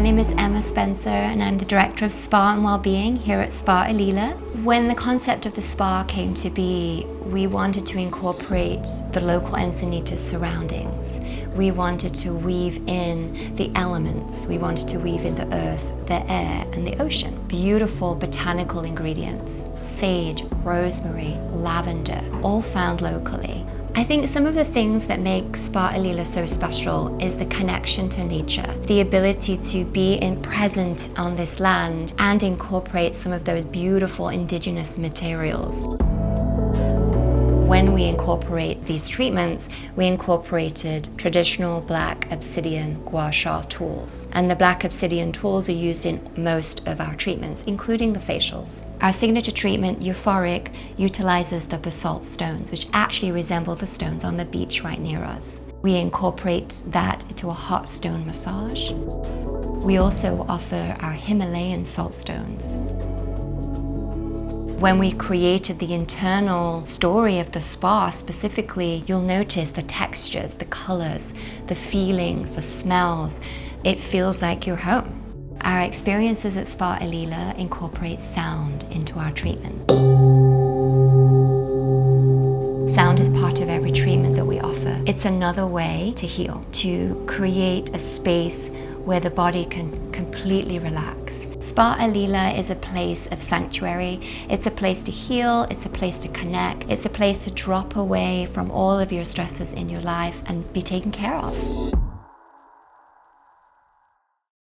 My name is Emma Spencer and I'm the Director of Spa and Wellbeing here at Spa Alila. When the concept of the spa came to be, we wanted to incorporate the local Encinitas surroundings. We wanted to weave in the elements. We wanted to weave in the earth, the air, and the ocean. Beautiful botanical ingredients, sage, rosemary, lavender, all found locally. I think some of the things that make Spa Alila so special is the connection to nature, the ability to be present on this land and incorporate some of those beautiful indigenous materials. When we incorporate these treatments, we incorporated traditional black obsidian gua sha tools. And the black obsidian tools are used in most of our treatments, including the facials. Our signature treatment, Euphoric, utilizes the basalt stones, which actually resemble the stones on the beach right near us. We incorporate that into a hot stone massage. We also offer our Himalayan salt stones. When we created the internal story of the spa specifically, you'll notice the textures, the colors, the feelings, the smells. It feels like you're home. Our experiences at Spa Alila incorporate sound into our treatment. Sound is part of every treatment that we offer. It's another way to heal, to create a space where the body can completely relax. Spa Alila is a place of sanctuary. It's a place to heal, it's a place to connect, it's a place to drop away from all of your stresses in your life and be taken care of.